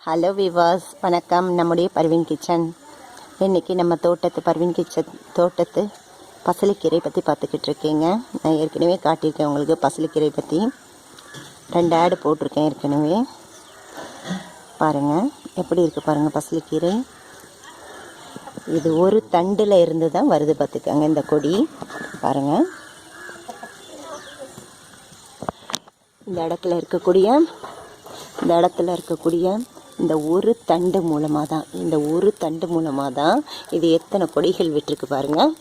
Hello விவாஸ், வணக்கம். நம்முடைய Parveen kitchen. இன்றைக்கி நம்ம பர்வீன் கிச்சன் தோட்டத்து பசலைக்கீரை பற்றி பார்த்துக்கிட்டு இருக்கீங்க. நான் ஏற்கனவே காட்டியிருக்கேன் உங்களுக்கு பசலைக்கீரை பற்றி. 2 ஆடு போட்டிருக்கேன் ஏற்கனவே. பாருங்கள் எப்படி இருக்குது பாருங்கள் பசலைக்கீரை. இது ஒரு தண்டில் இருந்து தான் வருது பார்த்துக்கங்க இந்த கொடி. பாருங்கள் இந்த இடத்துல இருக்கக்கூடிய இந்த ஒரு தண்டு மூலமாக தான் இது எத்தனை கொடிகள் விட்டுருக்கு பாருங்கள்.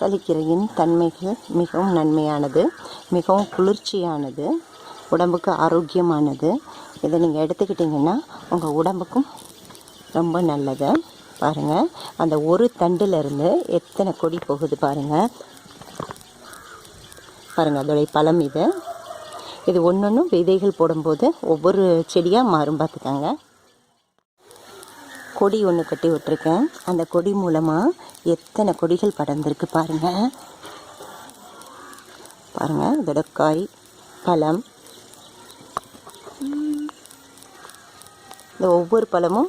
பசலைக்கீரையின் தன்மைகள் மிகவும் நன்மையானது, மிகவும் குளிர்ச்சியானது, உடம்புக்கு ஆரோக்கியமானது. இதை நீங்கள் எடுத்துக்கிட்டிங்கன்னா உங்கள் உடம்புக்கும் ரொம்ப நல்லது. பாருங்கள் அந்த ஒரு தண்டிலிருந்து எத்தனை கொடி போகுது பாருங்கள். அதோடைய பழம் இது ஒன்றொன்றும் விதைகள் போடும்போது ஒவ்வொரு செடியாக மாறும் பார்த்துக்கங்க. கொடி ஒன்று கட்டி விட்டுருக்கேன். அந்த கொடி மூலமாக எத்தனை கொடிகள் படர்ந்துருக்கு பாருங்கள். இதோட காய் பழம், இந்த ஒவ்வொரு பழமும்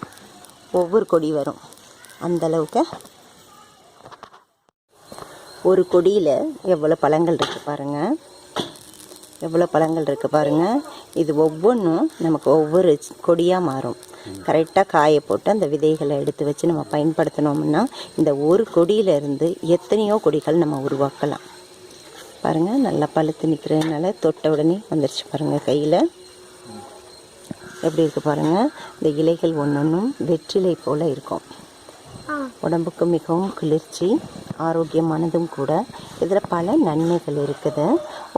ஒவ்வொரு கொடி வரும். அந்தளவுக்கு ஒரு கொடியில் எவ்வளோ பழங்கள் இருக்குது பாருங்கள். இது ஒவ்வொன்றும் நமக்கு ஒவ்வொரு கொடியாக மாறும். கரெக்டாக காய போட்டு அந்த விதைகளை எடுத்து வச்சு நம்ம பயன்படுத்தினோம்னா இந்த ஒரு கொடியிலேருந்து எத்தனையோ கொடிகள் நம்ம உருவாக்கலாம். பாருங்கள் நல்லா பழுத்து நிற்கிறதுனால தொட்ட உடனே வந்துருச்சு பாருங்கள். கையில் எப்படி இருக்குது பாருங்கள். இந்த இலைகள் ஒன்றொன்றும் வெற்றிலை போல் இருக்கும். உடம்புக்கு மிகவும் குளிர்ச்சி, ஆரோக்கியமானதும் கூட. இதில் பல நன்மைகள் இருக்குது.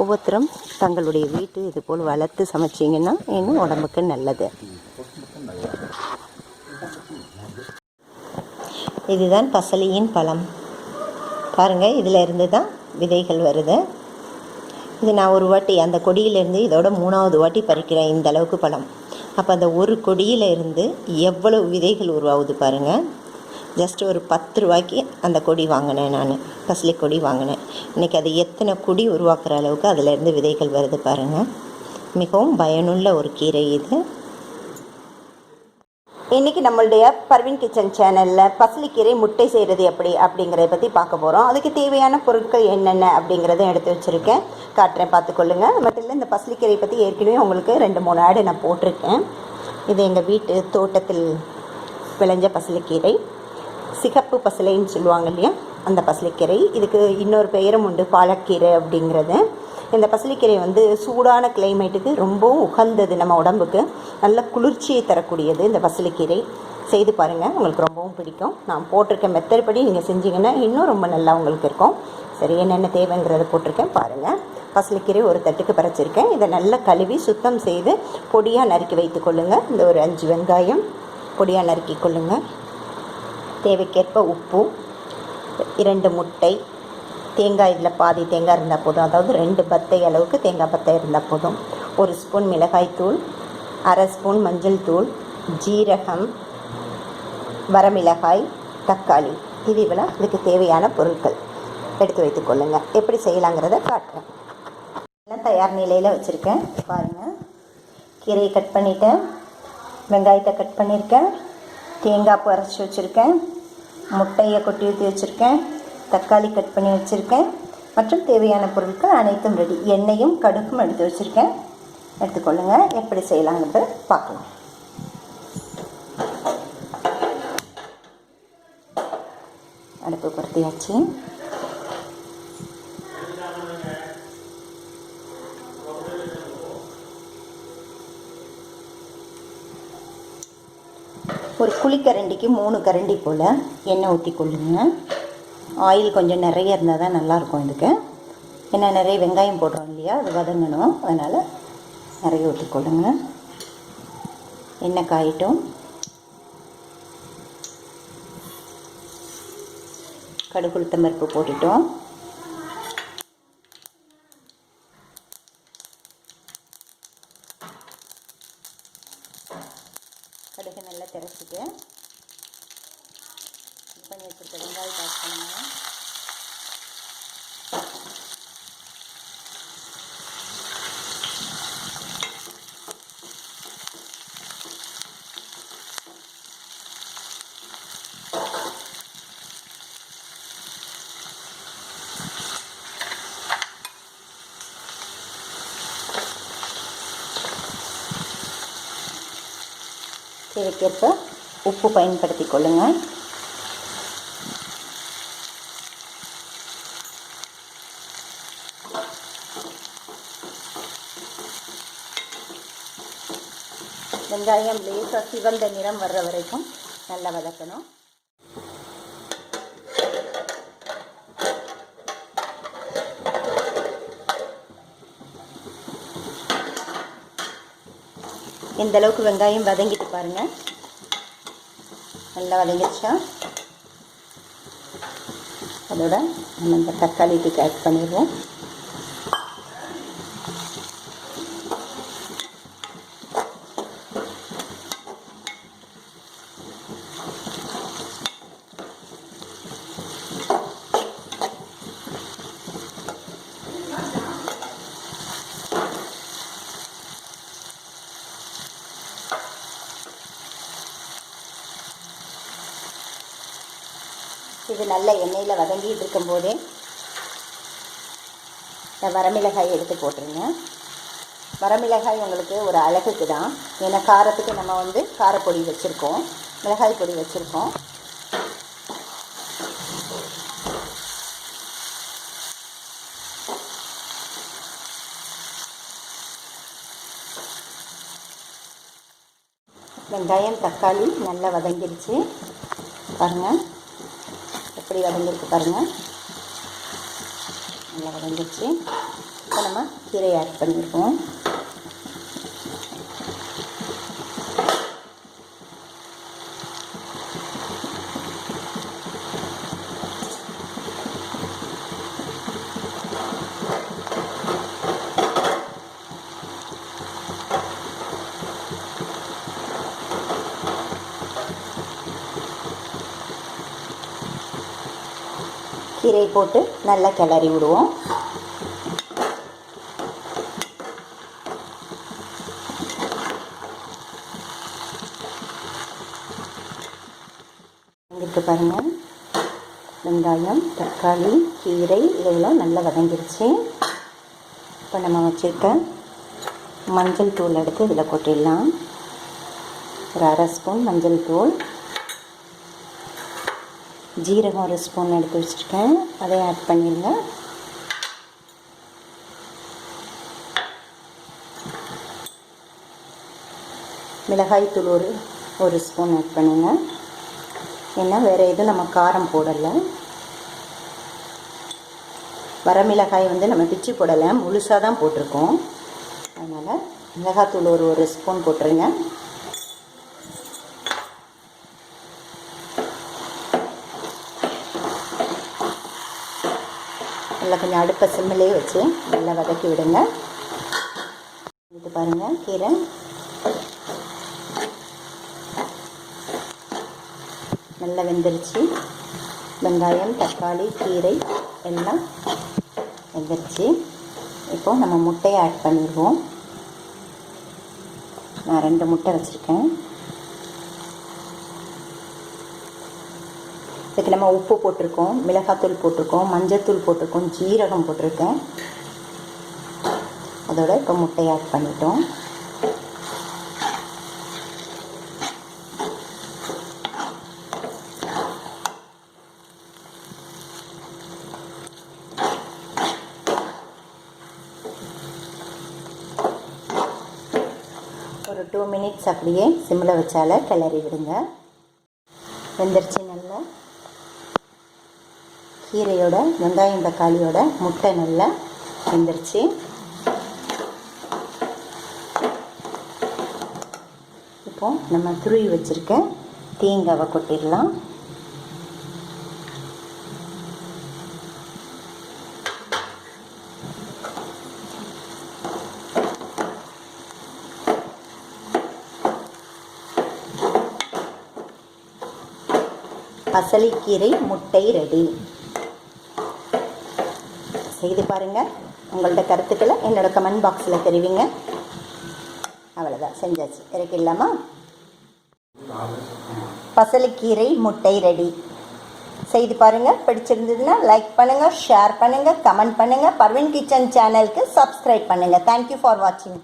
ஒவ்வொருத்தரும் தங்களுடைய வீட்டு இது போல் வளர்த்து சமைச்சிங்கன்னா இன்னும் உடம்புக்கு நல்லது. இதுதான் பசலையின் பழம் பாருங்கள். இதில் இருந்து தான் விதைகள் வருது. இது நான் ஒரு வாட்டி அந்த கொடியிலேருந்து இதோட 3வது வாட்டி பறிக்கிறேன் இந்த அளவுக்கு பழம். அப்போ அந்த ஒரு கொடியில் இருந்து எவ்வளவு விதைகள் உருவாகுது பாருங்கள். ஜஸ்ட் ஒரு 10 ரூபாய்க்கு அந்த கொடி வாங்கினேன் நான், பசலை கொடி வாங்கினேன். இன்றைக்கி அது எத்தனை கொடி உருவாக்குற அளவுக்கு அதிலேருந்து விதைகள் வருது பாருங்கள். மிகவும் பயனுள்ள ஒரு கீரை இது. இன்றைக்கி நம்மளுடைய பர்வீன் கிச்சன் சேனலில் பசலைக்கீரை முட்டை செய்கிறது அப்படிங்கிறத பற்றி பார்க்க போகிறோம். அதுக்கு தேவையான பொருட்கள் என்னென்ன அப்படிங்கிறத எடுத்து வச்சுருக்கேன், காட்டுறேன், பார்த்துக்கொள்ளுங்கள். மட்டும் இந்த பசலைக்கீரை பற்றி ஏற்கனவே உங்களுக்கு 2-3 ஆடு நான் போட்டிருக்கேன். இது எங்கள் வீட்டு தோட்டத்தில் விளைஞ்ச பசலைக்கீரை, சிகப்பு பசலைன்னு சொல்லுவாங்க இல்லையா, அந்த பசலைக்கீரை. இதுக்கு இன்னொரு பெயரும் உண்டு, பாலக்கீரை அப்படிங்கிறது. இந்த பசலைக்கீரை சூடான கிளைமேட்டுக்கு ரொம்பவும் உகந்தது, நம்ம உடம்புக்கு நல்ல குளிர்ச்சியை தரக்கூடியது. இந்த பசலைக்கீரை செய்து பாருங்கள், உங்களுக்கு ரொம்பவும் பிடிக்கும். நான் போட்டிருக்க மெத்தட் படி நீங்கள் செஞ்சீங்கன்னா இன்னும் ரொம்ப நல்லா உங்களுக்கு இருக்கும். சரி, என்னென்ன தேவைங்கிறத போட்டிருக்கேன் பாருங்கள். பசலைக்கீரை ஒரு தட்டுக்கு பறிச்சிருக்கேன். இதை நல்லா கழுவி சுத்தம் செய்து பொடியாக நறுக்கி வைத்து கொள்ளுங்கள். இந்த ஒரு 5 வெங்காயம் பொடியாக நறுக்கி கொள்ளுங்கள். தேவைக்கேற்ப உப்பு, 2 முட்டை, தேங்காய் இதில் பாதி தேங்காய் இருந்தால் போதும், அதாவது 2 பத்தை அளவுக்கு தேங்காய் பத்தை இருந்தால் போதும். 1 ஸ்பூன் மிளகாய்த்தூள், 1/2 ஸ்பூன் மஞ்சள் தூள், ஜீரகம், வரமிளகாய், தக்காளி. இதுக்கு தேவையான பொருட்கள் எடுத்து வைத்து கொள்ளுங்கள். எப்படி செய்யலாங்கிறத காட்டுறேன். எல்லாம் தயார் நிலையில் வச்சுருக்கேன் பாருங்கள். கீரையை கட் பண்ணிவிட்டேன், வெங்காயத்தை கட் பண்ணியிருக்கேன், தேங்காய் அரைச்சி வச்சுருக்கேன், முட்டையை கொட்டி ஊற்றி வச்சுருக்கேன், தக்காளி கட் பண்ணி வச்சுருக்கேன், மற்றும் தேவையான பொருட்கள் அனைத்தும் ரெடி. எண்ணெயும் கடுகும் எடுத்து வச்சுருக்கேன், எடுத்துக்கொள்ளுங்கள். எப்படி செய்யலாங்கிறது பார்க்கலாம். அடுப்பு பருத்தியாச்சு. ஒரு குழிக்கரண்டிக்கு 3 கரண்டி போல் எண்ணெய் ஊற்றி கொள்ளுங்க. ஆயில் கொஞ்சம் நிறைய இருந்தால் தான் நல்லாயிருக்கும் இதுக்கு. ஏன்னா நிறைய வெங்காயம் போடுறோம் இல்லையா, அது வதங்கணும், அதனால் நிறைய ஊற்றிக்கொள்ளுங்க. எண்ணெய் காயிட்டும். கடுகு உளுத்தம் பருப்பு போட்டுட்டோம். கட் பண்ணி வச்சுருக்க வெங்காயத்தை ஆட் பண்ணுங்கள். தேவைக்கேற்ப உப்பு பயன்படுத்தி கொள்ளுங்கள். வெங்காயம் லேசாக சிவந்த நிறம் வர்ற வரைக்கும் நல்லா வதக்கணும். இந்த அளவுக்கு வெங்காயம் வதங்கிட்டு பாருங்கள். நல்லா வதங்கிடுச்சா? அதோட நம்ம இந்த தக்காளி தூக்கி ஆட் பண்ணிடுவோம். இது நல்ல எண்ணெயில் வதங்கிட்டு இருக்கும்போதே இந்த வரமிளகாய் எடுத்து போட்டுருங்க. வரமிளகாய் உங்களுக்கு ஒரு அழகுக்கு தான். ஏன்னா காரத்துக்கு நம்ம காரப்பொடி வச்சுருக்கோம், மிளகாய் பொடி வச்சுருக்கோம். வெங்காயம் தக்காளி நல்லா வதங்கிடுச்சு பாருங்கள். எப்படி வதங்கிருக்கு பாருங்கள். நல்லா வதங்கிடுச்சு. இப்போ நம்ம கீரையை ஆட் பண்ணியிருக்கோம். கீரை போட்டு நல்லா கிளறி விடுவோம். இங்கிட்டு பாருங்கள், வெங்காயம் தக்காளி கீரை இதெல்லாம் நல்லா வதங்கிருச்சு. இப்போ நம்ம வச்சுருக்க மஞ்சள் தூள் எடுத்து இதில் கொட்டிடலாம். ஒரு அரை ஸ்பூன் மஞ்சள் தூள், ஜீரகம் ஒரு ஸ்பூன் எடுத்து வச்சுருக்கேன், அதை ஆட் பண்ணிடுங்க. மிளகாய் தூள் ஒரு ஸ்பூன் ஆட் பண்ணுங்க. ஏன்னா வேறு எதுவும் நம்ம காரம் போடலை. வரமிளகாய் நம்ம பிச்சு போடலை, முழுசாக தான் போட்டிருக்கோம். அதனால் மிளகாத்தூள் ஒரு ஸ்பூன் போட்டுருங்க. நல்லா கொஞ்சம் அடுப்பை சிம்மிலே வச்சு நல்லா வதக்கி விடுங்க. இது பாருங்கள், கீரை நல்லா வெந்துருச்சு. வெங்காயம் தக்காளி கீரை எல்லாம் வெந்துருச்சு. இப்போது நம்ம முட்டையை ஆட் பண்ணிடுவோம். நான் 2 முட்டை வச்சுருக்கேன். இதுக்கு நம்ம உப்பு போட்டிருக்கோம், மிளகாத்தூள் போட்டிருக்கோம், மஞ்சத்தூள் போட்டிருக்கோம், ஜீரகம் போட்டிருக்கேன். அதோட இப்போ முட்டையை ஆட் பண்ணிட்டோம். ஒரு 2 மினிட்ஸ் அப்படியே சிம்மில் வச்சால கிளறி விடுங்க. வெந்துருச்சு நல்லா. கீரையோட வெங்காயம் தக்காளியோட முட்டை நல்லா வெந்துருச்சு. இப்போ நம்ம துருவி வச்சுருக்க தேங்காவை கொட்டிடலாம். பசலிக்கீரை முட்டை ரெடி. செய்து பாருங்கள். உங்களோட கருத்துக்களை என்னோட கமெண்ட் பாக்ஸில் தெரிவிங்க. அவ்வளோதான், செஞ்சாச்சு. இறக்கிடலாமா? பசலிக்கீரை முட்டை ரெடி. செய்து பாருங்கள். பிடிச்சிருந்ததுன்னா லைக் பண்ணுங்கள், ஷேர் பண்ணுங்கள், கமெண்ட் பண்ணுங்கள். பர்வின் கிச்சன் சேனலுக்கு சப்ஸ்கிரைப் பண்ணுங்கள். தேங்க்யூ ஃபார் வாட்சிங்.